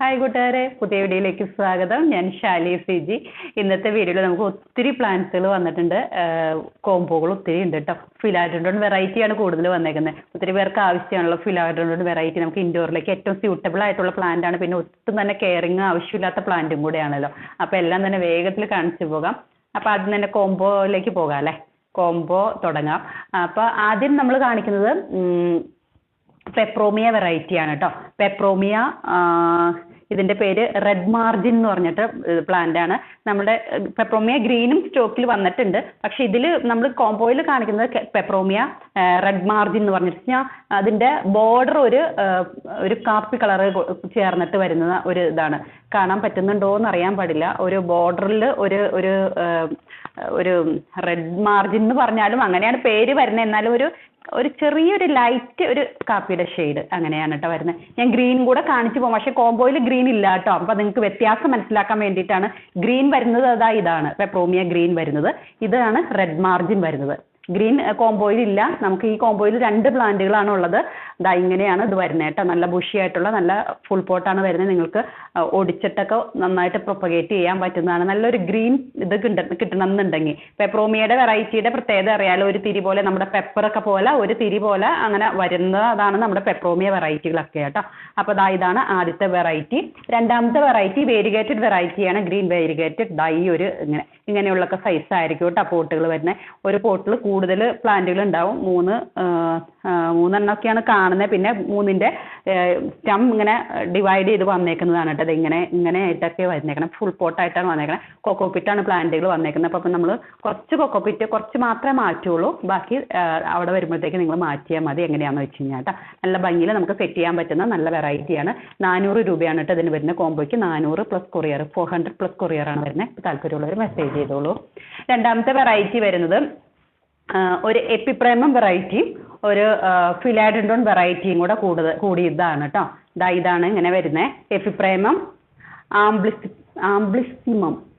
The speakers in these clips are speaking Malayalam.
ഹായ് കൂട്ടുകാരെ, പുതിയ വീഡിയോയിലേക്ക് സ്വാഗതം. ഞാൻ ഷാലി സിജി. ഇന്നത്തെ വീഡിയോയിൽ നമുക്ക് ഒത്തിരി പ്ലാന്റ്സുകൾ വന്നിട്ടുണ്ട്. കോംബോകൾ ഒത്തിരി ഉണ്ട് കേട്ടോ. ഫിലാഡൻഡ്രോൺ വെറൈറ്റിയാണ് കൂടുതൽ വന്നേക്കുന്നത്. ഒത്തിരി പേർക്ക് ആവശ്യമാണല്ലോ ഫിലാഡൻഡ്രോൺ വെറൈറ്റി. നമുക്ക് ഇൻഡോറിലേക്ക് ഏറ്റവും സ്യൂട്ടബിൾ ആയിട്ടുള്ള പ്ലാന്റ് ആണ്. പിന്നെ ഒട്ടും തന്നെ കെയറിങ് ആവശ്യമില്ലാത്ത പ്ലാന്റും കൂടെയാണല്ലോ. അപ്പോൾ എല്ലാം തന്നെ വേഗത്തിൽ കാണിച്ചു പോകാം. അപ്പോൾ ആദ്യം തന്നെ കോംബോയിലേക്ക് പോകാം അല്ലേ. കോംബോ തുടങ്ങാം. അപ്പോൾ ആദ്യം നമ്മൾ കാണിക്കുന്നത് പെപ്രോമിയ വെറൈറ്റിയാണ് കേട്ടോ. പെപ്രോമിയ ഇതിൻ്റെ പേര് റെഡ് മാർജിൻ എന്ന് പറഞ്ഞിട്ട് പ്ലാന്റ് ആണ്. നമ്മുടെ പെപ്രോമിയ ഗ്രീനും സ്റ്റോക്കിൽ വന്നിട്ടുണ്ട്. പക്ഷെ ഇതിൽ നമ്മൾ കോംബോയിൽ കാണിക്കുന്നത് പെപ്രോമിയ റെഡ് മാർജിൻ എന്ന് പറഞ്ഞിട്ട് അതിൻ്റെ ബോർഡർ ഒരു കാപ്പി കളറ് ചേർന്നിട്ട് വരുന്ന ഒരു ഇതാണ്. കാണാൻ പറ്റുന്നുണ്ടോ എന്ന് അറിയാൻ പാടില്ല. ഒരു ബോർഡറിൽ ഒരു റെഡ് മാർജിൻ എന്ന് പറഞ്ഞാലും അങ്ങനെയാണ് പേര് വരുന്നത്. എന്നാലും ഒരു ചെറിയൊരു ലൈറ്റ് ഒരു കാപ്പിയുടെ ഷെയ്ഡ് അങ്ങനെയാണ് കേട്ടോ വരുന്നത്. ഞാൻ ഗ്രീൻ കൂടെ കാണിച്ചു പോകും. പക്ഷെ കോംബോയിൽ ഗ്രീൻ ഇല്ല കേട്ടോ. അപ്പോൾ നിങ്ങൾക്ക് വ്യത്യാസം മനസ്സിലാക്കാൻ വേണ്ടിയിട്ടാണ് ഗ്രീൻ വരുന്നത്. ഇതാണ് പെപ്രോമിയ ഗ്രീൻ വരുന്നത്. ഇതാണ് റെഡ് മാർജിൻ വരുന്നത്. ഗ്രീൻ കോംബോയിൽ ഇല്ല. നമുക്ക് ഈ കോംബോയിൽ 2 പ്ലാന്റുകളാണ് ഉള്ളത്. ഇങ്ങനെയാണ് ഇത് വരുന്നത് കേട്ടോ. നല്ല ബുഷി ആയിട്ടുള്ള നല്ല ഫുൾ പോട്ടാണ് വരുന്നത്. നിങ്ങൾക്ക് ഒടിച്ചിട്ടൊക്കെ നന്നായിട്ട് പ്രൊപ്പഗേറ്റ് ചെയ്യാൻ പറ്റുന്നതാണ്. നല്ലൊരു ഗ്രീൻ ഇത് കിട്ടണമെന്നുണ്ടെങ്കിൽ പെപ്രോമിയയുടെ വെറൈറ്റിയുടെ പ്രത്യേകത അറിയാലോ. ഒരു തിരി പോലെ നമ്മുടെ പെപ്പറൊക്കെ പോലെ ഒരു തിരി പോലെ അങ്ങനെ വരുന്നതാണ് നമ്മുടെ പെപ്രോമിയ വെറൈറ്റികളൊക്കെ കേട്ടോ. അപ്പോൾ ഇതാണ് ആദ്യത്തെ വെറൈറ്റി. രണ്ടാമത്തെ വെറൈറ്റി വേരിഗേറ്റഡ് വെറൈറ്റിയാണ്. Green variegated. ഈ ഒരു ഇങ്ങനെയുള്ളൊക്കെ സൈസ് ആയിരിക്കും കേട്ടോ പോട്ടുകൾ വരുന്നത്. ഒരു പോട്ടിൽ കൂടുതൽ പ്ലാന്റുകൾ ഉണ്ടാവും. 3 ഒക്കെയാണ് കാണുന്നത്. പിന്നെ 3ന്റെ സ്റ്റം ഇങ്ങനെ ഡിവൈഡ് ചെയ്ത് വന്നേക്കുന്നതാണ് കേട്ടോ. ഇങ്ങനെ ആയിട്ടൊക്കെ വന്നേക്കണം. ഫുൾ പോട്ടായിട്ടാണ് വന്നേക്കുന്നത്. കൊക്കോപിറ്റാണ് പ്ലാന്റുകൾ വന്നേക്കുന്നത്. അപ്പം നമ്മൾ കുറച്ച് മാത്രമേ മാറ്റുള്ളൂ. ബാക്കി അവിടെ വരുമ്പോഴത്തേക്ക് നിങ്ങൾ മാറ്റിയാൽ മതി. എങ്ങനെയാണെന്ന് വെച്ച് കഴിഞ്ഞാൽ കേട്ടോ. നല്ല ഭംഗിയിൽ നമുക്ക് സെറ്റ് ചെയ്യാൻ പറ്റുന്ന നല്ല വെറൈറ്റിയാണ്. 400 രൂപയാണ് കേട്ടോ ഇതിന് വരുന്ന കോംബോയ്ക്ക്. 400 പ്ലസ് കൊറിയർ, 400 പ്ലസ് കൊറിയറാണ് വരുന്നത്. താല്പര്യമുള്ളവർ മെസ്സേജ് ചെയ്തോളൂ. രണ്ടാമത്തെ വെറൈറ്റി വരുന്നത് ഒരു എപ്പിപ്രേമം വെറൈറ്റിയും ഒരു ഫിലാഡൻഡ്രോൺ വെറൈറ്റിയും കൂടി ഇതാണ് കേട്ടോ. ഇതാണ് ഇങ്ങനെ വരുന്നത്. എപ്പിപ്രേമം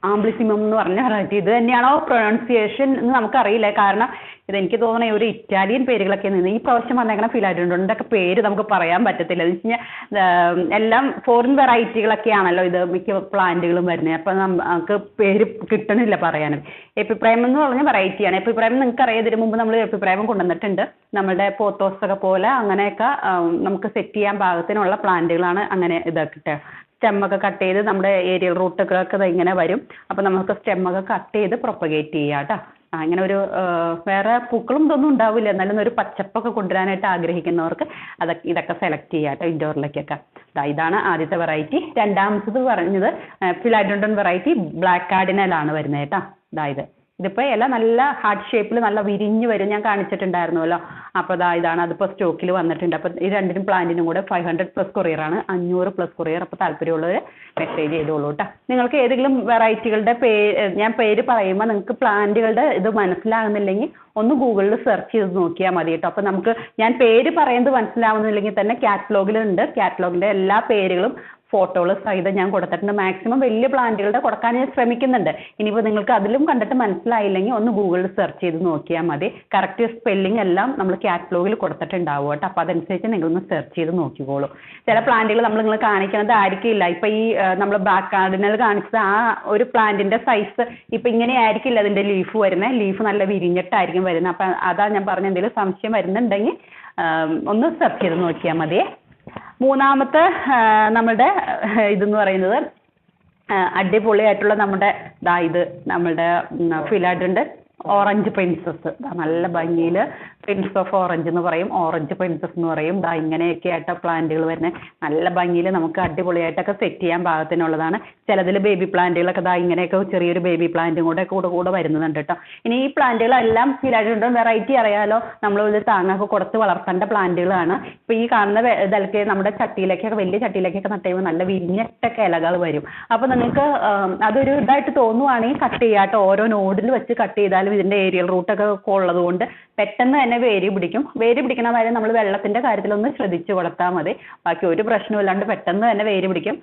ആംബ്ലിസിമം എന്ന് പറഞ്ഞ വെറൈറ്റി. ഇത് തന്നെയാണോ പ്രൊനൗൺസിയേഷൻ എന്ന് നമുക്കറിയില്ല. കാരണം ഇതെനിക്ക് തോന്നുന്നത് ഒരു ഇറ്റാലിയൻ പേരുകളൊക്കെ നിന്ന് ഈ പ്രാവശ്യം വന്നേക്കുന്ന ഫിലാഡൻഡ്രോണിൻ്റെ ഒക്കെ പേര് നമുക്ക് പറയാൻ പറ്റത്തില്ല. എന്ന് വെച്ച് കഴിഞ്ഞാൽ എല്ലാം ഫോറിൻ വെറൈറ്റികളൊക്കെയാണല്ലോ ഇത് മിക്ക പ്ലാന്റുകളും വരുന്നത്. അപ്പം നമുക്ക് പേര് കിട്ടണില്ല പറയാനും. എപ്പിപ്രേമം എന്ന് പറഞ്ഞ വെറൈറ്റിയാണ്. എപ്പിപ്രേമം നിങ്ങൾക്ക് അറിയാം. ഇതിന് മുമ്പ് നമ്മൾ എപ്പിപ്രേമം കൊണ്ടുവന്നിട്ടുണ്ട്. നമ്മുടെ പോത്തോസൊക്കെ പോലെ അങ്ങനെയൊക്കെ നമുക്ക് സെറ്റ് ചെയ്യാൻ പാകത്തിനുള്ള പ്ലാന്റുകളാണ്. അങ്ങനെ ഇതൊക്കെ സ്റ്റെമ്മൊക്കെ കട്ട് ചെയ്ത് നമ്മുടെ ഏരിയൽ റൂട്ടൊക്കെ ഇങ്ങനെ വരും. അപ്പോൾ നമുക്ക് സ്റ്റെമ്മൊക്കെ കട്ട് ചെയ്ത് പ്രൊപ്പഗേറ്റ് ചെയ്യാം കേട്ടോ. ഇങ്ങനെ ഒരു വേറെ പൂക്കളും ഇതൊന്നും ഉണ്ടാവില്ല. എന്നാലും ഒരു പച്ചപ്പൊക്കെ കൊണ്ടുവരാനായിട്ട് ആഗ്രഹിക്കുന്നവർക്ക് ഇതൊക്കെ സെലക്ട് ചെയ്യാം കേട്ടോ ഇൻഡോറിലേക്കൊക്കെ. ഇതാണ് ആദ്യത്തെ വെറൈറ്റി. രണ്ടാമത്തത് പറഞ്ഞത് ഫിലാഡൻഡ്രോൺ വെറൈറ്റി ബ്ലാക്ക് കാർഡിനലാണ് വരുന്നത് കേട്ടോ. ഇതിപ്പോൾ ഇല നല്ല ഹാർട്ട് ഷേപ്പിൽ നല്ല വിരിഞ്ഞ് വരും. ഞാൻ കാണിച്ചിട്ടുണ്ടായിരുന്നല്ലോ. അപ്പോൾ ഇതാണ്. അതിപ്പോൾ സ്റ്റോക്കിൽ വന്നിട്ടുണ്ട്. അപ്പോൾ ഈ 2 പ്ലാന്റിനും കൂടെ 500 പ്ലസ് കൊറിയറാണ്. 500 plus courier. അപ്പോൾ താല്പര്യമുള്ളവർ മെസ്സേജ് ചെയ്തോളൂ കേട്ടോ. നിങ്ങൾക്ക് ഏതെങ്കിലും വെറൈറ്റികളുടെ ഞാൻ പേര് പറയുമ്പോൾ നിങ്ങൾക്ക് പ്ലാന്റുകളുടെ ഇത് മനസ്സിലാകുന്നില്ലെങ്കിൽ ഒന്ന് ഗൂഗിളിൽ സെർച്ച് ചെയ്ത് നോക്കിയാൽ മതി കേട്ടോ. അപ്പോൾ നമുക്ക് ഞാൻ പേര് പറയുന്നത് മനസ്സിലാവുന്നില്ലെങ്കിൽ തന്നെ കാറ്റലോഗിലുണ്ട്. കാറ്റലോഗിൻ്റെ എല്ലാ പേരുകളും ഫോട്ടോകൾ സഹിതം ഞാൻ കൊടുത്തിട്ടുണ്ട്. മാക്സിമം വലിയ പ്ലാന്റുകളുടെ കൊടുക്കാൻ ഞാൻ ശ്രമിക്കുന്നുണ്ട്. ഇനിയിപ്പോൾ നിങ്ങൾക്ക് അതിലും കണ്ടിട്ട് മനസ്സിലായില്ലെങ്കിൽ ഒന്ന് ഗൂഗിളിൽ സെർച്ച് ചെയ്ത് നോക്കിയാൽ മതി. കറക്റ്റ് സ്പെല്ലിംഗ് എല്ലാം നമ്മൾ കാറ്റലോഗിൽ കൊടുത്തിട്ടുണ്ടാവും കേട്ടോ. അപ്പോൾ അതനുസരിച്ച് നിങ്ങളൊന്ന് സെർച്ച് ചെയ്ത് നോക്കിക്കോളൂ. ചില പ്ലാന്റുകൾ നിങ്ങൾ കാണിക്കുന്നത് ആയിരിക്കില്ല. ഇപ്പോൾ ഈ നമ്മൾ ബ്ലാക്ക് കാർഡിനൽ കാണിച്ചത് ആ ഒരു പ്ലാന്റിൻ്റെ സൈസ് ഇപ്പോൾ ഇങ്ങനെ ആയിരിക്കില്ല അതിൻ്റെ ലീഫ് വരുന്നത്. ലീഫ് നല്ല വിരിഞ്ഞിട്ടായിരിക്കും വരുന്നത്. അപ്പം അതാ ഞാൻ പറഞ്ഞ എന്തെങ്കിലും സംശയം വരുന്നുണ്ടെങ്കിൽ ഒന്ന് സെർച്ച് ചെയ്ത് നോക്കിയാൽ മതിയേ. മൂന്നാമത്തെ നമ്മളുടെ ഇതെന്ന് പറയുന്നത് അടിപൊളിയായിട്ടുള്ള നമ്മുടെ നമ്മളുടെ ഫിലാഡൻഡ്രോൺ ഓറഞ്ച് പ്രിൻസസ്. നല്ല ഭംഗിയിൽ പ്രിൻസ് ഓഫ് ഓറഞ്ച് എന്ന് പറയും, ഓറഞ്ച് പ്രിൻസസ് എന്ന് പറയും. ഇങ്ങനെയൊക്കെ ആയിട്ട് പ്ലാന്റുകൾ വരുന്നത് നല്ല ഭംഗിയിൽ നമുക്ക് അടിപൊളിയായിട്ടൊക്കെ സെറ്റ് ചെയ്യാൻ പാകത്തിനുള്ളതാണ്. ചിലതിൽ ബേബി പ്ലാന്റുകളൊക്കെ ഇങ്ങനെയൊക്കെ ചെറിയൊരു ബേബി പ്ലാന്റും കൂടെ വരുന്നുണ്ട് കേട്ടോ. ഇനി ഈ പ്ലാന്റുകളെല്ലാം ഫിലാഡൻഡ്രോൺ വെറൈറ്റി അറിയാലോ. നമ്മൾ ഒരു താങ്ങൊക്കെ കൊടുത്ത് വളർത്തേണ്ട പ്ലാന്റുകളാണ്. ഇപ്പോൾ ഈ കാണുന്ന ഇതൊക്കെ നമ്മുടെ ചട്ടിയിലേക്കൊക്കെ വലിയ ചട്ടിയിലേക്കൊക്കെ നട്ട് കഴിയുമ്പോൾ നല്ല വിരിഞ്ഞിട്ടൊക്കെ ഇലകൾ വരും. അപ്പോൾ നിങ്ങൾക്ക് അതൊരു ഇതായിട്ട് തോന്നുവാണെങ്കിൽ കട്ട് ചെയ്യാട്ടോ. ഓരോ നോഡിൽ വെച്ച് കട്ട് ചെയ്താലും ഇതിൻ്റെ ഏരിയൽ റൂട്ടൊക്കെ ഉള്ളത് കൊണ്ട് പെട്ടെന്ന് തന്നെ തന്നെ വേര് പിടിക്കും. വേര് പിടിക്കണ കാര്യം നമ്മൾ വെള്ളത്തിന്റെ കാര്യത്തിലൊന്ന് ശ്രദ്ധിച്ചു കൊടുത്താൽ മതി. ബാക്കി ഒരു പ്രശ്നവും ഇല്ലാണ്ട് പെട്ടെന്ന് തന്നെ വേര് പിടിക്കും.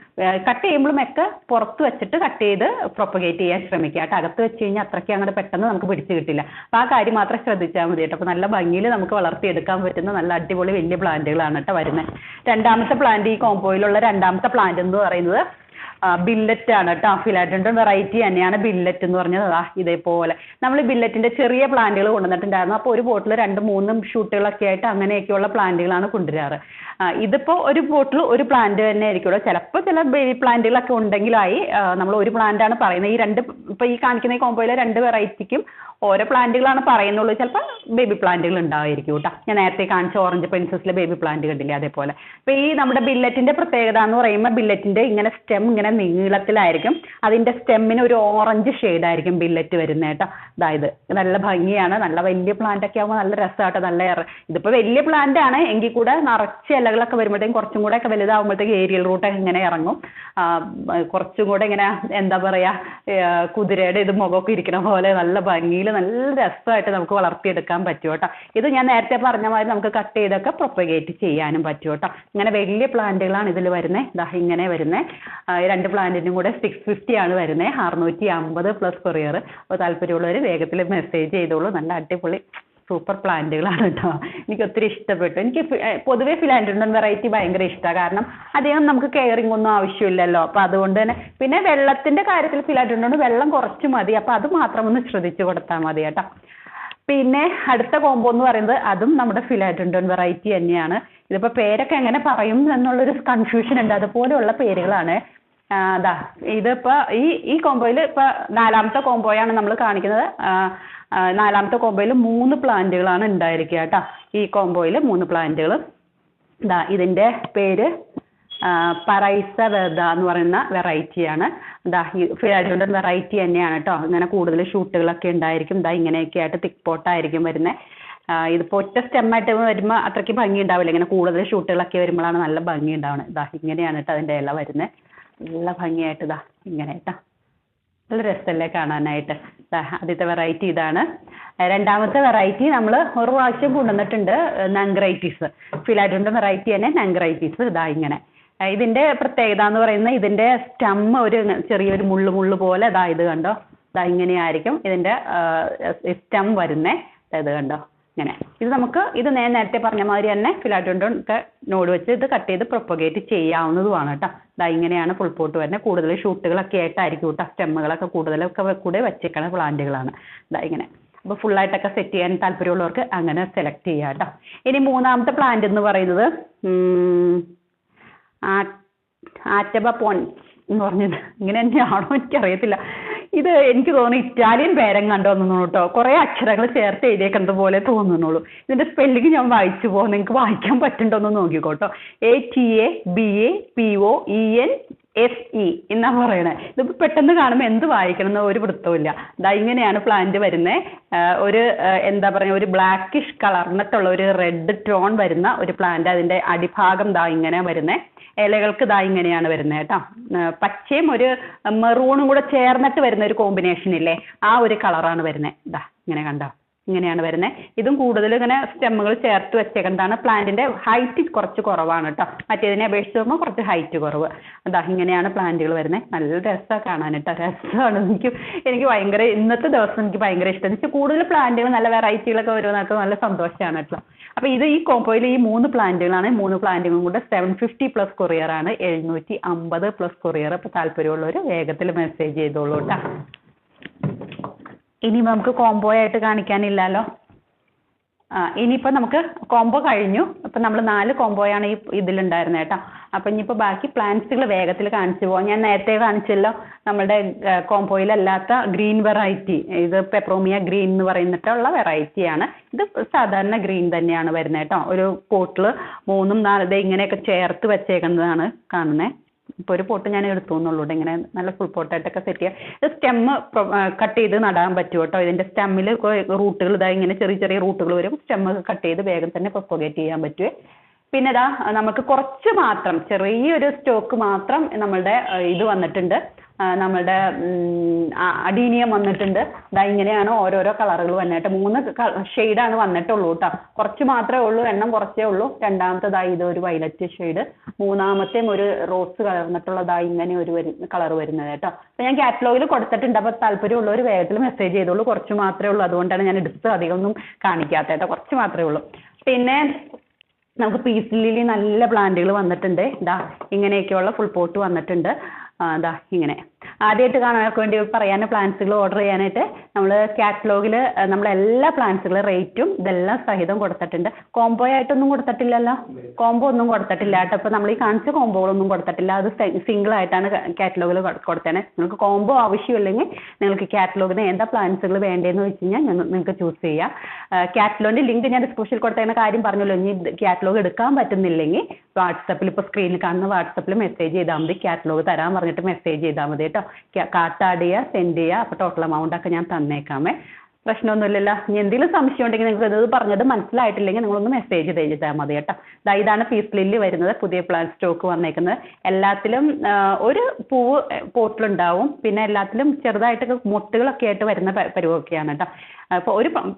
കട്ട് ചെയ്യുമ്പോഴും ഒക്കെ പുറത്ത് വെച്ചിട്ട് കട്ട് ചെയ്ത് പ്രൊപ്പഗേറ്റ് ചെയ്യാൻ ശ്രമിക്കുക കേട്ടോ. അകത്ത് വെച്ച് കഴിഞ്ഞാൽ അത്രയ്ക്ക് അങ്ങോട്ട് പെട്ടെന്ന് നമുക്ക് പിടിച്ച് കിട്ടില്ല. അപ്പോൾ ആ കാര്യം മാത്രം ശ്രദ്ധിച്ചാൽ മതി കേട്ടോ. അപ്പോൾ നല്ല ഭംഗിയിൽ നമുക്ക് വളർത്തിയെടുക്കാൻ പറ്റുന്ന നല്ല അടിപൊളി വലിയ പ്ലാന്റുകളാണ് കേട്ടോ വരുന്നത്. രണ്ടാമത്തെ പ്ലാന്റ്, ഈ കോംബോയിലുള്ള രണ്ടാമത്തെ പ്ലാന്റ് എന്ന് പറയുന്നത് ബില്ലറ്റ് ആണ് കേട്ടോ. ഫിലാഡൻഡ്രോൺ വെറൈറ്റി തന്നെയാണ് ബില്ലറ്റ് എന്ന് പറഞ്ഞത്. ഇതേപോലെ നമ്മൾ ബില്ലറ്റിന്റെ ചെറിയ പ്ലാന്റുകൾ കൊണ്ടുവന്നിട്ടുണ്ടായിരുന്നു. അപ്പോൾ ഒരു ബോട്ടിൽ 2-3 ഷൂട്ടുകളൊക്കെ ആയിട്ട് അങ്ങനെയൊക്കെയുള്ള പ്ലാന്റുകളാണ് കൊണ്ടുവരാറ്. ഇതിപ്പോൾ ഒരു ബോട്ടിൽ ഒരു പ്ലാന്റ് തന്നെ ആയിരിക്കുമല്ലോ. ചിലപ്പോൾ ചില ബേബി പ്ലാന്റുകളൊക്കെ ഉണ്ടെങ്കിലായി. നമ്മൾ ഒരു പ്ലാന്റ് ആണ് പറയുന്നത്. ഈ രണ്ട് ഇപ്പോൾ ഈ കാണിക്കുന്ന ഈ കോംബോയിലെ 2 വെറൈറ്റിക്കും ഓരോ പ്ലാന്റുകളാണ് പറയുന്നുള്ളൂ. ചിലപ്പോൾ ബേബി പ്ലാന്റുകൾ ഉണ്ടായിരിക്കും കേട്ടോ. ഞാൻ നേരത്തെ കാണിച്ച ഓറഞ്ച് പ്രിൻസസിലെ ബേബി പ്ലാന്റ് കണ്ടില്ലേ, അതേപോലെ. അപ്പോൾ ഈ നമ്മുടെ ബില്ലറ്റിന്റെ പ്രത്യേകത എന്ന് പറയുമ്പോൾ ബില്ലറ്റിന്റെ ഇങ്ങനെ സ്റ്റെം ഇങ്ങനെ നീളത്തിലായിരിക്കും. അതിന്റെ സ്റ്റെമ്മിന് ഒരു ഓറഞ്ച് ഷെയ്ഡായിരിക്കും ബില്ലറ്റ് വരുന്നത് കേട്ടോ. അതായത് നല്ല ഭംഗിയാണ്. നല്ല വലിയ പ്ലാന്റ് ഒക്കെ ആകുമ്പോൾ നല്ല രസമാട്ടോ. നല്ല ഇതിപ്പോൾ വലിയ പ്ലാന്റ് ആണ് എങ്കിൽ കൂടെ നിറച്ച് ഇലകളൊക്കെ വരുമ്പോഴത്തേക്കും കുറച്ചും കൂടെ ഒക്കെ വലുതാകുമ്പോഴത്തേക്ക് ഏരിയൽ റൂട്ടൊക്കെ ഇങ്ങനെ ഇറങ്ങും. കുറച്ചും കൂടെ ഇങ്ങനെ എന്താ പറയുക, കുതിരയുടെ ഇത് മുഖമൊക്കെ ഇരിക്കണ പോലെ നല്ല ഭംഗിയിൽ നല്ല രസമായിട്ട് നമുക്ക് വളർത്തിയെടുക്കാൻ പറ്റും കേട്ടോ. ഇത് ഞാൻ നേരത്തെ പറഞ്ഞ മാതിരി നമുക്ക് കട്ട് ചെയ്തൊക്കെ പ്രൊപ്പഗേറ്റ് ചെയ്യാനും പറ്റും കേട്ടോ. ഇങ്ങനെ വലിയ പ്ലാന്റുകളാണ് ഇതിൽ വരുന്നത്. ഇതാ ഇങ്ങനെ വരുന്നത്. 2 പ്ലാന്റിനും കൂടെ 650 ആണ് വരുന്നത്. 650 പ്ലസ് കൊറിയർ. അപ്പോൾ താല്പര്യമുള്ളവർ വേഗത്തിൽ മെസ്സേജ് ചെയ്തോളൂ. നല്ല അടിപൊളി സൂപ്പർ പ്ലാന്റുകളാണ് കേട്ടോ. എനിക്ക് ഒത്തിരി ഇഷ്ടപ്പെട്ടു. എനിക്ക് പൊതുവേ ഫിലാഡൻഡ്രോൺ വെറൈറ്റി ഭയങ്കര ഇഷ്ടമാണ്. കാരണം അധികം നമുക്ക് കെയറിംഗ് ഒന്നും ആവശ്യമില്ലല്ലോ. അപ്പോൾ അതുകൊണ്ട് തന്നെ പിന്നെ വെള്ളത്തിന്റെ കാര്യത്തിൽ ഫിലാഡൻഡ്രോൺ വെള്ളം കുറച്ച് മതി. അപ്പോൾ അത് മാത്രം ഒന്ന് ശ്രദ്ധിച്ചു കൊടുത്താൽ മതി കേട്ടോ. പിന്നെ അടുത്ത കോംബോ എന്ന് പറയുന്നത് അതും നമ്മുടെ ഫിലാഡൻഡ്രോൺ വെറൈറ്റി തന്നെയാണ്. ഇതിപ്പോൾ പേരൊക്കെ എങ്ങനെ പറയും എന്നുള്ളൊരു കൺഫ്യൂഷൻ ഉണ്ട്. അതുപോലെയുള്ള പേരുകളാണ്. അതാ ഇതിപ്പോൾ ഈ കോംബോയിൽ ഇപ്പോൾ 4ാമത്തെ കോംബോയാണ് നമ്മൾ കാണിക്കുന്നത്. 4ാമത്തെ കോംബോയിൽ 3 പ്ലാന്റുകളാണ് ഉണ്ടായിരിക്കുക കേട്ടോ. ഈ കോംബോയിൽ 3 പ്ലാന്റുകൾ. ഇതാ ഇതിൻ്റെ പേര് പറൈസ വെർദ എന്ന് പറയുന്ന വെറൈറ്റിയാണ്. ഇതാ ഈ ഫിലാഡൻഡ്രോൺ വെറൈറ്റി തന്നെയാണ് കേട്ടോ. ഇങ്ങനെ കൂടുതൽ ഷൂട്ടുകളൊക്കെ ഉണ്ടായിരിക്കും. ഇതാ ഇങ്ങനെയൊക്കെ ആയിട്ട് തിക്ക് പോട്ടായിരിക്കും വരുന്നത്. ഇതിപ്പോൾ ഒറ്റ സ്റ്റെമ്മായിട്ട് വരുമ്പോൾ അത്രയ്ക്ക് ഭംഗി ഉണ്ടാവില്ല. ഇങ്ങനെ കൂടുതൽ ഷൂട്ടുകളൊക്കെ വരുമ്പോഴാണ് നല്ല ഭംഗി ഉണ്ടാവുന്നത്. ഇതാ ഇങ്ങനെയാണ് കേട്ടോ അതിൻ്റെ ഇല വരുന്നത്. നല്ല ഭംഗിയായിട്ട് ഇതാ ഇങ്ങനെ കേട്ടോ. നല്ല രസമല്ലേ കാണാനായിട്ട്. ആദ്യത്തെ വെറൈറ്റി ഇതാണ്. രണ്ടാമത്തെ വെറൈറ്റി നമ്മൾ ഒരു പ്രാവശ്യം കൊണ്ടുവന്നിട്ടുണ്ട്, നംഗ്രൈറ്റിസ്. ഫിലാഡൻഡ്രോൺ വെറൈറ്റി തന്നെ നംഗ്രൈറ്റിസ്. ഇതാ ഇങ്ങനെ. ഇതിൻ്റെ പ്രത്യേകത എന്ന് പറയുന്നത് ഇതിൻ്റെ സ്റ്റം ഒരു ചെറിയൊരു മുള്ളു പോലെ ഇതാ ഇത് കണ്ടോ. ഇതാ ഇങ്ങനെയായിരിക്കും ഇതിൻ്റെ സ്റ്റം വരുന്നത്. ഇത് കണ്ടോ ഇങ്ങനെ. ഇത് നമുക്ക് ഞാൻ നേരത്തെ പറഞ്ഞ മാതിരി തന്നെ ഫിലാഡൻഡ്രോൺ ഒക്കെ നോട് വെച്ച് ഇത് കട്ട് ചെയ്ത് പ്രൊപ്പഗേറ്റ് ചെയ്യാവുന്നതുമാണ് കേട്ടോ. ഇതാ ഇങ്ങനെയാണ് ഫുൾ പോട്ട് വരുന്നത്. കൂടുതൽ ഷൂട്ടുകളൊക്കെ ആയിട്ടായിരിക്കും കേട്ടോ. സ്റ്റെമ്മുകളൊക്കെ കൂടുതലൊക്കെ കൂടെ വെച്ചേക്കണ പ്ലാന്റുകളാണ്. ഇതാ ഇങ്ങനെ. അപ്പോൾ ഫുള്ളായിട്ടൊക്കെ സെറ്റ് ചെയ്യാൻ താല്പര്യമുള്ളവർക്ക് അങ്ങനെ സെലക്ട് ചെയ്യാം കേട്ടോ. ഇനി 3ാമത്തെ പ്ലാന്റ് എന്ന് പറയുന്നത് ആറ്റബ പോൺ എന്ന് പറഞ്ഞത് ഇങ്ങനെ തന്നെയാണോ എനിക്കറിയത്തില്ല. ഇത് എനിക്ക് തോന്നുന്നു ഇറ്റാലിയൻ പേരം കണ്ടോന്നു കേട്ടോ. കുറേ അക്ഷരങ്ങൾ ചേർത്ത് എഴുതിയേക്കുന്നത് പോലെ തോന്നുന്നുള്ളൂ. ഇതിൻ്റെ സ്പെല്ലിങ് ഞാൻ വായിച്ചു പോകും. നിങ്ങൾക്ക് വായിക്കാൻ പറ്റുന്നുണ്ടോന്ന് നോക്കിക്കോട്ടോ. ATABAPOENSE എന്നാ പറയണേ. ഇതിപ്പോൾ പെട്ടെന്ന് കാണുമ്പോൾ എന്ത് വായിക്കണം എന്ന് ഒരു വൃത്തമില്ല. ഇതാ ഇങ്ങനെയാണ് പ്ലാന്റ് വരുന്നത്. ഒരു എന്താ പറയുക, ഒരു ബ്ലാക്കിഷ് കളറിനത്തുള്ള ഒരു റെഡ് ടോൺ വരുന്ന ഒരു പ്ലാന്റ്. അതിൻ്റെ അടിഭാഗം ദാ ഇങ്ങനെ വരുന്നത്. ഇലകൾക്ക് ഇതാ ഇങ്ങനെയാണ് വരുന്നത് കേട്ടോ. പച്ചയും ഒരു മെറൂണും കൂടെ ചേർന്നിട്ട് വരുന്ന ഒരു കോമ്പിനേഷൻ ഇല്ലേ, ആ ഒരു കളറാണ് വരുന്നത്. ഇതാ ഇങ്ങനെ കണ്ടോ, ഇങ്ങനെയാണ് വരുന്നത്. ഇതും കൂടുതൽ ഇങ്ങനെ സ്റ്റെമ്മുകൾ ചേർത്ത് വെച്ചേക്കുന്നതാണ്. പ്ലാന്റിന്റെ ഹൈറ്റ് കുറച്ച് കുറവാണ് കേട്ടോ. മറ്റേതിനെ അപേക്ഷിച്ച് നോക്കുമ്പോൾ കുറച്ച് ഹൈറ്റ് കുറവ്. അതാ ഇങ്ങനെയാണ് പ്ലാന്റുകൾ വരുന്നത്. നല്ല രസമാണ് കാണാൻ കേട്ടോ. രസമാണ്. എനിക്ക് ഭയങ്കര ഇന്നത്തെ ദിവസം എനിക്ക് ഭയങ്കര ഇഷ്ടം. എന്ന് വെച്ചാൽ കൂടുതൽ പ്ലാന്റുകൾ നല്ല വെറൈറ്റികളൊക്കെ വരുന്നതൊക്കെ നല്ല സന്തോഷമാണ് കേട്ടോ. അപ്പോൾ ഇത് ഈ കോംബോയിൽ ഈ 3 പ്ലാന്റുകളാണ്. 3 പ്ലാന്റുകളും കൂടെ 750 പ്ലസ് കൊറിയറാണ്. 750 plus courier. അപ്പോൾ താല്പര്യമുള്ളവർ വേഗത്തിൽ മെസ്സേജ് ചെയ്തോളൂ കേട്ടോ. ഇനി നമുക്ക് കോംബോ ആയിട്ട് കാണിക്കാനില്ലല്ലോ. ഇനിയിപ്പോൾ നമുക്ക് കോംബോ കഴിഞ്ഞു. അപ്പം നമ്മൾ 4 കോംബോയാണ് ഈ ഇതിലുണ്ടായിരുന്നത് കേട്ടോ. അപ്പം ഇനിയിപ്പോൾ ബാക്കി പ്ലാന്റ്സുകൾ വേഗത്തിൽ കാണിച്ചു പോകാം. ഞാൻ നേരത്തെ കാണിച്ചല്ലോ നമ്മളുടെ കോംബോയിലല്ലാത്ത ഗ്രീൻ വെറൈറ്റി. ഇത് പെപ്രോമിയ ഗ്രീൻ എന്ന് പറയുന്നിട്ടുള്ള വെറൈറ്റിയാണ്. ഇത് സാധാരണ ഗ്രീൻ തന്നെയാണ് വരുന്നത് കേട്ടോ. ഒരു പോട്ടിൽ 3, 4 ഇങ്ങനെയൊക്കെ ചേർത്ത് വെച്ചേക്കുന്നതാണ് കാണുന്നത്. ഇപ്പോൾ ഒരു പോട്ട് ഞാൻ എടുത്തു എന്നുള്ളൂ. ഇങ്ങനെ നല്ല ഫുൾ പോട്ടായിട്ടൊക്കെ സെറ്റ് ചെയ്യാം. ഇത് സ്റ്റെമ്മ് കട്ട് ചെയ്ത് നടാൻ പറ്റും കേട്ടോ. ഇതിൻ്റെ സ്റ്റെമ്മിൽ റൂട്ടുകൾ ഇതായി ഇങ്ങനെ ചെറിയ ചെറിയ റൂട്ടുകൾ വരും. സ്റ്റെമ്മ് കട്ട് ചെയ്ത് വേഗം തന്നെ പ്രൊപ്പഗേറ്റ് ചെയ്യാൻ പറ്റുമേ. പിന്നെ ഇതാ നമുക്ക് കുറച്ച് മാത്രം ചെറിയൊരു സ്റ്റോക്ക് മാത്രം നമ്മളുടെ ഇത് വന്നിട്ടുണ്ട്, നമ്മളുടെ അഡീനിയം വന്നിട്ടുണ്ട്. ഇതാ ഇങ്ങനെയാണ് ഓരോരോ കളറുകൾ വന്നിട്ട് 3 ഷെയ്ഡാണ് വന്നിട്ടുള്ളൂ കേട്ടോ. കുറച്ച് മാത്രമേ ഉള്ളൂ, എണ്ണം കുറച്ചേ ഉള്ളൂ. രണ്ടാമത്തേതായി ഇത് ഒരു വയലറ്റ് ഷെയ്ഡ്, മൂന്നാമത്തെയും ഒരു റോസ് കളർന്നിട്ടുള്ളതായി ഇങ്ങനെ ഒരു കളർ വരുന്നത് കേട്ടോ. അപ്പോൾ ഞാൻ കാറ്റലോഗിൽ കൊടുത്തിട്ടുണ്ട്. അപ്പോൾ താല്പര്യമുള്ളവർ വേഗത്തിൽ മെസ്സേജ് ചെയ്തോളൂ. കുറച്ച് മാത്രമേ ഉള്ളൂ, അതുകൊണ്ടാണ് ഞാൻ എടുത്ത് അധികം ഒന്നും കാണിക്കാത്ത കേട്ടോ. കുറച്ച് മാത്രമേ ഉള്ളൂ. പിന്നെ നമുക്ക് പീസ് ലില്ലി നല്ല പ്ലാന്റുകൾ വന്നിട്ടുണ്ട്. ഇതാ ഇങ്ങനെയൊക്കെയുള്ള ഫുൾ പോട്ട് വന്നിട്ടുണ്ട്. ഇതാ ഇങ്ങനെ ആദ്യമായിട്ട് കാണാനൊക്കെ വേണ്ടി പറയാൻ പ്ലാന്റ്സുകൾ ഓർഡർ ചെയ്യാനായിട്ട് നമ്മൾ കാറ്റലോഗിൽ നമ്മളെല്ലാ പ്ലാന്റ്സുകളുടെ റേറ്റും ഇതെല്ലാം സഹിതം കൊടുത്തിട്ടുണ്ട്. കോംബോ ആയിട്ടൊന്നും കൊടുത്തിട്ടില്ലല്ലോ, കോംബോ ഒന്നും കൊടുത്തിട്ടില്ല കേട്ടോ. ഇപ്പോൾ നമ്മൾ ഈ കാണിച്ച കോംബോകളൊന്നും കൊടുത്തിട്ടില്ല, അത് സിംഗിൾ ആയിട്ടാണ് കാറ്റലോഗിൽ കൊടുത്തേനെ. നിങ്ങൾക്ക് കോംബോ ആവശ്യമില്ലെങ്കിൽ നിങ്ങൾക്ക് കാറ്റലോഗിന് എന്താ പ്ലാന്റ്സുകൾ വേണ്ടതെന്ന് വെച്ച് കഴിഞ്ഞാൽ നിങ്ങൾക്ക് ചൂസ് ചെയ്യാം. കാറ്റലോഗിൻ്റെ ലിങ്ക് ഞാൻ ഡിസ്ക്രിപ്ഷനിൽ കൊടുത്തതിന് കാര്യം പറഞ്ഞല്ലോ. ഇനി കാറ്റലോഗ് എടുക്കാൻ പറ്റുന്നില്ലെങ്കിൽ വാട്സപ്പിൽ ഇപ്പോൾ സ്ക്രീനിൽ കാണുന്ന വാട്സപ്പിൽ മെസ്സേജ് ചെയ്താൽ മതി. കാറ്റലോഗ് തരാൻ പറഞ്ഞിട്ട് മെസ്സേജ് ചെയ്താൽ മതി കേട്ടോ. കാർട്ട് ആഡ് ചെയ്യുക, സെൻഡ് ചെയ്യുക. അപ്പോൾ ടോട്ടൽ എമൗണ്ട് ഒക്കെ ഞാൻ തന്നേക്കാമേ, പ്രശ്നമൊന്നുമില്ലല്ലോ. ഇനി എന്തെങ്കിലും സംശയം ഉണ്ടെങ്കിൽ നിങ്ങൾക്ക് ഇത് പറഞ്ഞത് മനസ്സിലായിട്ടില്ലെങ്കിൽ നിങ്ങളൊന്ന് മെസ്സേജ് ചെയ്താൽ മതി കേട്ടോ. ഇതാണ് പീസ് ലില്ലി വരുന്നത്, പുതിയ പ്ലാന്റ് സ്റ്റോക്ക് വന്നേക്കുന്നത്. എല്ലാത്തിലും ഒരു പൂവ് പോട്ടിലുണ്ടാവും, പിന്നെ എല്ലാത്തിലും ചെറുതായിട്ടൊക്കെ മുട്ടുകളൊക്കെ ആയിട്ട് വരുന്ന പരുവൊക്കെയാണ് കേട്ടോ. അപ്പോൾ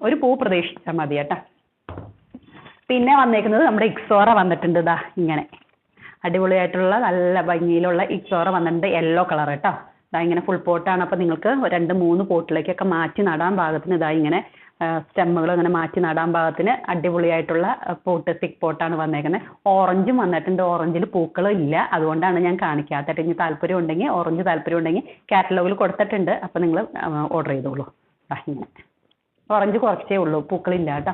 ഒരു പൂവ് പ്രതീക്ഷിച്ചാൽ മതി കേട്ടോ. പിന്നെ വന്നേക്കുന്നത് നമ്മുടെ ഇക്സോറ വന്നിട്ടുണ്ട്. ഇതാ ഇങ്ങനെ അടിപൊളിയായിട്ടുള്ള നല്ല ഭംഗിയിലുള്ള ഇക്സോറ വന്നിട്ടുണ്ട്, യെല്ലോ കളർ കേട്ടോ. ഇതാ ഇങ്ങനെ ഫുൾ പോട്ടാണ്. അപ്പോൾ നിങ്ങൾക്ക് 2-3 പോട്ടിലേക്കൊക്കെ മാറ്റി നടാൻ പാകത്തിന് ഇതാ ഇങ്ങനെ സ്റ്റെമ്മുകൾ ഇങ്ങനെ മാറ്റി നടാൻ പാകത്തിന് അടിപൊളിയായിട്ടുള്ള തിക്ക് പോട്ടാണ് വന്നേക്കുന്നത്. ഓറഞ്ചും വന്നിട്ടുണ്ട്, ഓറഞ്ചിൽ പൂക്കളും ഇല്ല, അതുകൊണ്ടാണ് ഞാൻ കാണിക്കാത്തത്. ഇനി താല്പര്യം ഉണ്ടെങ്കിൽ ഓറഞ്ച് താല്പര്യം ഉണ്ടെങ്കിൽ കാറ്റലോഗിൽ കൊടുത്തിട്ടുണ്ട്, അപ്പോൾ നിങ്ങൾ ഓർഡർ ചെയ്തോളൂ. ഇങ്ങനെ ഓറഞ്ച് കുറച്ചേ ഉള്ളൂ, പൂക്കളില്ല കേട്ടോ.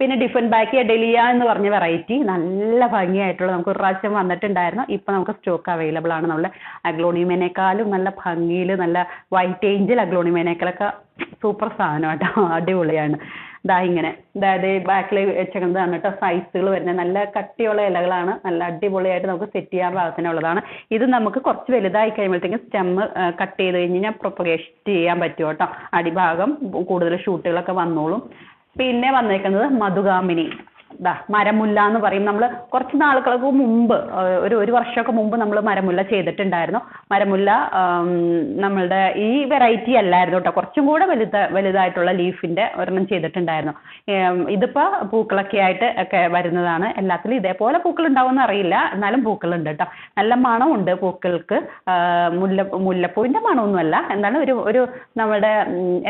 പിന്നെ ഡിഫൻ ബാക്കി ഡെലിയ എന്ന് പറഞ്ഞ വെറൈറ്റി നല്ല ഭംഗിയായിട്ടുള്ള നമുക്ക് ഒരു പ്രാവശ്യം വന്നിട്ടുണ്ടായിരുന്നു. ഇപ്പം നമുക്ക് സ്റ്റോക്ക് അവൈലബിൾ ആണ്. നമ്മുടെ അഗ്ലോണിമേനേക്കാളും നല്ല ഭംഗിയിൽ നല്ല വൈറ്റ് ഏഞ്ചൽ അഗ്ലോണിമേനേക്കാളൊക്കെ സൂപ്പർ സാധനം കേട്ടോ, അടിപൊളിയാണ്. ഇതാ ഇങ്ങനെ അതായത് ബാക്കിൽ വെച്ചേക്കുന്നതാണ് കേട്ടോ. സൈസുകൾ വരുന്നത് നല്ല കട്ടിയുള്ള ഇലകളാണ്, നല്ല അടിപൊളിയായിട്ട് നമുക്ക് സെറ്റ് ചെയ്യാൻ പാകത്തിനുള്ളതാണ്. ഇത് നമുക്ക് കുറച്ച് വലുതായി കഴിയുമ്പോഴത്തേക്കും സ്റ്റെമ്മ് കട്ട് ചെയ്ത് കഴിഞ്ഞ് കഴിഞ്ഞാൽ പ്രൊപ്പഗേഷൻ ചെയ്യാൻ പറ്റും കേട്ടോ. അടിഭാഗം കൂടുതൽ ഷൂട്ടുകളൊക്കെ വന്നോളും. പിന്നെ വന്നേക്കുന്നത് മധുകാമിനി, മരമുല്ല എന്ന് പറയും. നമ്മൾ കുറച്ച് നാളുകൾക്ക് മുമ്പ് ഒരു വർഷമൊക്കെ മുമ്പ് നമ്മൾ മരമുല്ല ചെയ്തിട്ടുണ്ടായിരുന്നു. മരമുല്ല നമ്മളുടെ ഈ വെറൈറ്റി അല്ലായിരുന്നു കേട്ടോ, കുറച്ചും കൂടെ വലുതായിട്ടുള്ള ലീഫിൻ്റെ ഒരെണ്ണം ചെയ്തിട്ടുണ്ടായിരുന്നു. ഇതിപ്പോൾ പൂക്കളൊക്കെ ആയിട്ട് ഒക്കെ വരുന്നതാണ്. എല്ലാത്തിലും ഇതേപോലെ പൂക്കൾ ഉണ്ടാവുമെന്ന് അറിയില്ല, എന്നാലും പൂക്കളുണ്ട് കേട്ടോ. നല്ല മണമുണ്ട് പൂക്കൾക്ക്. മുല്ലപ്പൂവിൻ്റെ മണമൊന്നുമല്ല, എന്താണ് ഒരു നമ്മുടെ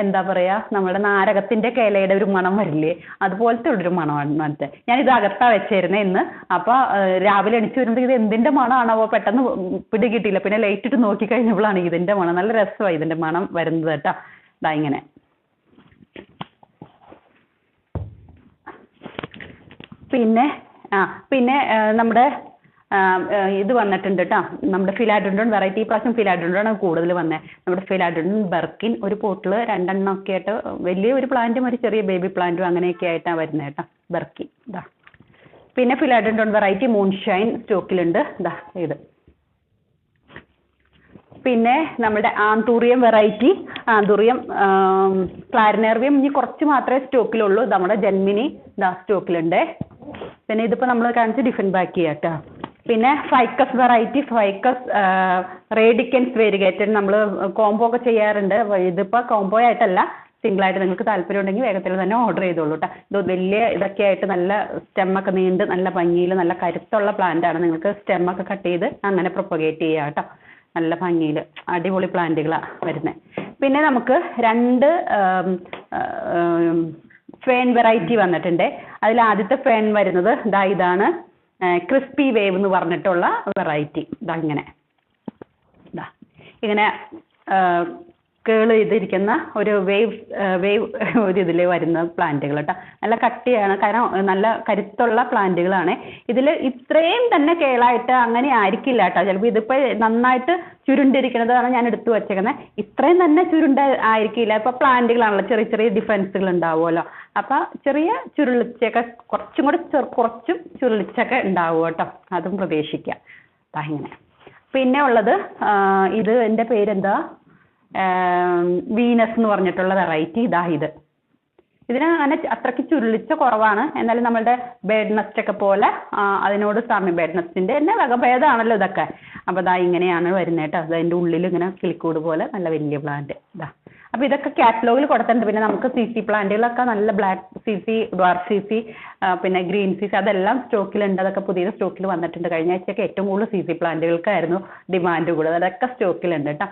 എന്താ പറയുക, നമ്മുടെ നാരകത്തിൻ്റെ ഇലയുടെ ഒരു മണം വരില്ലേ, അതുപോലത്തെ ഉള്ളൊരു മണമാണ് മറ്റേ. ഞാനിത് അകത്താ വെച്ചിരുന്നേ ഇന്ന്. അപ്പോൾ രാവിലെ എണിച്ച് വരുമ്പോൾ ഇത് എന്തിൻ്റെ മണമാണോ പെട്ടെന്ന് പിടികിട്ടിയില്ല. പിന്നെ ലൈറ്റ് ഇട്ട് നോക്കിക്കഴിഞ്ഞപ്പോഴാണ് ഇതിൻ്റെ മണം. നല്ല രസമാണ് ഇതിൻ്റെ മണം വരുന്നത് കേട്ടോ. ഇതാ ഇങ്ങനെ. പിന്നെ നമ്മുടെ ഇത് വന്നിട്ടുണ്ട് കേട്ടോ, നമ്മുടെ ഫിലാഡൻഡ്രോൺ വെറൈറ്റി. ഈ പ്രാവശ്യം ഫിലാഡൻഡ്രോൺ ആണ് കൂടുതൽ വന്നത്. നമ്മുടെ ഫിലാഡൻഡ്രോൺ ബർക്കിൻ ഒരു പോട്ടിൽ 2 എണ്ണം ഒക്കെ ആയിട്ട് വലിയ ഒരു പ്ലാന്റും ഒരു ചെറിയ ബേബി പ്ലാന്റും അങ്ങനെയൊക്കെ ആയിട്ടാണ് വരുന്നത് കേട്ടോ, ബർക്കിൻ. ഇതാ പിന്നെ ഫിലാഡൻഡ്രോൺ വെറൈറ്റി മൂൺഷൈൻ സ്റ്റോക്കിലുണ്ട്. ഇതാ ഇത്. പിന്നെ നമ്മുടെ ആന്തൂറിയം വെറൈറ്റി, ആന്തൂറിയം ക്ലാരിനേറിയം ഇനി കുറച്ച് മാത്രമേ സ്റ്റോക്കിലുള്ളൂ. നമ്മുടെ ജന്മിനി ഇതാ സ്റ്റോക്കിലുണ്ട്. പിന്നെ ഇതിപ്പോൾ നമ്മൾ കാണിച്ച് ഡിഫൻ ബാക്കി കേട്ടോ. പിന്നെ ഫൈക്കസ് വെറൈറ്റി, ഫൈക്കസ് റേഡിക്കൻസ് വേരിഗേറ്റഡ് നമ്മൾ കോംബോ ഒക്കെ ചെയ്യാറുണ്ട്. ഇതിപ്പോൾ കോംബോ ആയിട്ടല്ല, സിംഗിളായിട്ട് നിങ്ങൾക്ക് താല്പര്യം ഉണ്ടെങ്കിൽ വേഗത്തിൽ തന്നെ ഓർഡർ ചെയ്തോളൂ കേട്ടോ. ഇത് വലിയ ഇതൊക്കെ ആയിട്ട് നല്ല സ്റ്റെമ്മൊക്കെ നീണ്ട് നല്ല ഭംഗിയിൽ നല്ല കരുത്തുള്ള പ്ലാന്റാണ്. നിങ്ങൾക്ക് സ്റ്റെമ്മൊക്കെ കട്ട് ചെയ്ത് അങ്ങനെ പ്രൊപ്പഗേറ്റ് ചെയ്യാം കേട്ടോ. നല്ല ഭംഗിയിൽ അടിപൊളി പ്ലാന്റുകളാണ് വരുന്നത്. പിന്നെ നമുക്ക് 2 ഫേൺ വെറൈറ്റി വന്നിട്ടുണ്ട്. അതിൽ ആദ്യത്തെ ഫേൺ വരുന്നത് ഇതാണ് ക്രിസ്പി വേവ് എന്ന് പറഞ്ഞിട്ടുള്ള വെറൈറ്റി. ഇങ്ങനെ കേൾ ചെയ്തിരിക്കുന്ന ഒരു വേവ് ഒരു ഇതിൽ വരുന്ന പ്ലാന്റുകൾ കേട്ടോ. നല്ല കട്ടിയാണ്, കാരണം നല്ല കരുത്തുള്ള പ്ലാന്റുകളാണ്. ഇതിൽ ഇത്രയും തന്നെ കേളായിട്ട് അങ്ങനെ ആയിരിക്കില്ല കേട്ടോ. ചിലപ്പോൾ ഇതിപ്പോൾ നന്നായിട്ട് ചുരുണ്ടിരിക്കുന്നതാണ് ഞാൻ എടുത്തു വച്ചേക്കുന്നത്. ഇത്രയും തന്നെ ചുരുണ്ട ആയിരിക്കില്ല. ഇപ്പോൾ പ്ലാന്റുകളാണല്ലോ, ചെറിയ ചെറിയ ഡിഫറൻസുകൾ ഉണ്ടാവുമല്ലോ. അപ്പോൾ ചെറിയ ചുരുളിച്ചൊക്കെ കുറച്ചും ചുരുളിച്ചൊക്കെ ഉണ്ടാവും കേട്ടോ, അതും പ്രതീക്ഷിക്കാം. ഇങ്ങനെ പിന്നെ ഉള്ളത് ഇത് എൻ്റെ പേരെന്താ, വീനസ് എന്ന് പറഞ്ഞിട്ടുള്ള വെറൈറ്റി. ഇത് ഇതിന് അങ്ങനെ അത്രയ്ക്ക് ചുരുളിച്ച കുറവാണ്. എന്നാലും നമ്മളുടെ ബേഡ് നെസ്റ്റ് ഒക്കെ പോലെ അതിനോട് സാമ്യം, ബേഡ് നെസ്റ്റിന്റെ തന്നെ വകഭേദമാണല്ലോ ഇതൊക്കെ. അപ്പോൾ ഇതാ ഇങ്ങനെയാണ് വരുന്നത് കേട്ടോ. അതിൻ്റെ ഉള്ളിൽ ഇങ്ങനെ കിളിക്കൂട് പോലെ നല്ല വലിയ പ്ലാന്റ് ഇതാ. അപ്പോൾ ഇതൊക്കെ കാറ്റലോഗിൽ കൊടുത്തിട്ടുണ്ട്. പിന്നെ നമുക്ക് CC പ്ലാന്റുകളൊക്കെ നല്ല ബ്ലാക്ക് CC, ഡ്വാർഫ് CC, പിന്നെ ഗ്രീൻ CC അതെല്ലാം സ്റ്റോക്കിലുണ്ട്. അതൊക്കെ പുതിയ സ്റ്റോക്കിൽ വന്നിട്ടുണ്ട്. കഴിഞ്ഞ ആഴ്ചയൊക്കെ ഏറ്റവും കൂടുതൽ CC പ്ലാന്റുകൾക്കായിരുന്നു ഡിമാൻഡ് കൂടുതൽ. അതൊക്കെ സ്റ്റോക്കിലുണ്ട് കേട്ടോ.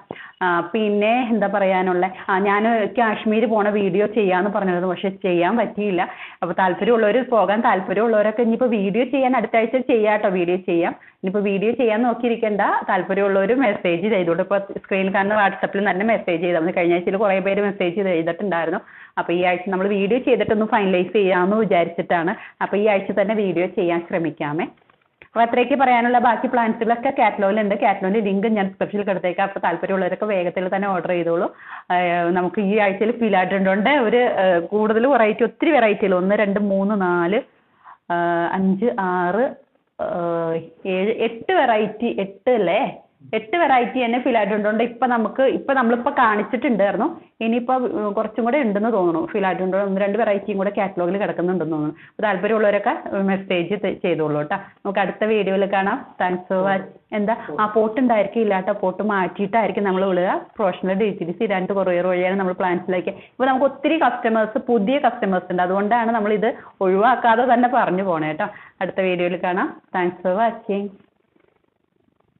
പിന്നെ എന്താ പറയാനുള്ള, ഞാൻ കാശ്മീർ പോണ വീഡിയോ ചെയ്യാമെന്ന് പറഞ്ഞിരുന്നു, പക്ഷെ ചെയ്യാൻ പറ്റിയില്ല. അപ്പോൾ താല്പര്യമുള്ളവർ, പോകാൻ താല്പര്യമുള്ളവരൊക്കെ ഇനിയിപ്പോൾ വീഡിയോ ചെയ്യാൻ അടുത്ത ആഴ്ച ചെയ്യാം കേട്ടോ. വീഡിയോ ചെയ്യാം. ഇനിയിപ്പോൾ വീഡിയോ ചെയ്യാൻ നോക്കിയിരിക്കേണ്ട, താല്പര്യമുള്ളവർ മെസ്സേജ് ചെയ്തോളൂ. ഇപ്പോൾ സ്ക്രീനിൽ കാണുന്ന വാട്സപ്പിൽ തന്നെ മെസ്സേജ് ചെയ്താൽ മതി. കഴിഞ്ഞ ആഴ്ചയിൽ കുറേ പേര് മെസ്സേജ് ചെയ്തിട്ടുണ്ടായിരുന്നു. അപ്പോൾ ഈ ആഴ്ച നമ്മൾ വീഡിയോ ചെയ്തിട്ടൊന്ന് ഫൈനലൈസ് ചെയ്യാമെന്ന് വിചാരിച്ചിട്ടാണ്. അപ്പോൾ ഈ ആഴ്ച തന്നെ വീഡിയോ ചെയ്യാൻ ശ്രമിക്കാമേ. അപ്പോൾ അത്രയ്ക്ക് പറയാനുള്ള. ബാക്കി പ്ലാൻസുകളൊക്കെ കാറ്റലോഗിലുണ്ട്. കാറ്റലോഗിൻ്റെ ലിങ്ക് ഞാൻ ഡിസ്ക്രിപ്ഷനിൽ കൊടുത്തേക്കാം. അപ്പോൾ താല്പര്യമുള്ളവരൊക്കെ വേഗത്തിൽ തന്നെ ഓർഡർ ചെയ്തോളൂ. നമുക്ക് ഈ ആഴ്ചയിൽ ഫിലാഡൻഡ്രോൻ്റെ ഒരു കൂടുതൽ വെറൈറ്റി, ഒത്തിരി വെറൈറ്റികൾ, 1 2 3 4 5 6 7 8 വെറൈറ്റി, 8 അല്ലേ, 8 വെറൈറ്റി തന്നെ ഫിലാഡൻഡ്രോണ്ട് ഇപ്പം നമ്മളിപ്പോൾ കാണിച്ചിട്ടുണ്ടായിരുന്നു. ഇനിയിപ്പോൾ കുറച്ചും കൂടെ ഉണ്ടെന്ന് തോന്നുന്നു. ഫിലാഡൻഡ്രോൺ 1 2 വെറൈറ്റിയും കൂടെ കാറ്റലോഗിൽ കിടക്കുന്നുണ്ടെന്ന് തോന്നുന്നു. അപ്പോൾ താല്പര്യമുള്ളവരൊക്കെ മെസ്സേജ് ചെയ്തോളൂ കേട്ടോ. നമുക്ക് അടുത്ത വീഡിയോയിൽ കാണാം. Thanks for watch. എന്താ പോട്ട് ഉണ്ടായിരിക്കില്ല കേട്ടോ. പോട്ട് മാറ്റിയിട്ടായിരിക്കും നമ്മൾ വിടുക. പ്രൊഫഷണൽ DTDC 2 കൊറിയർ വഴിയാണ് നമ്മൾ പ്ലാൻസിലേക്ക്. ഇപ്പോൾ നമുക്ക് ഒത്തിരി പുതിയ കസ്റ്റമേഴ്സ് ഉണ്ട്. അതുകൊണ്ടാണ് നമ്മളിത് ഒഴിവാക്കാതെ തന്നെ പറഞ്ഞു പോണേ കേട്ടോ. അടുത്ത വീഡിയോയിൽ കാണാം. Thanks for watching.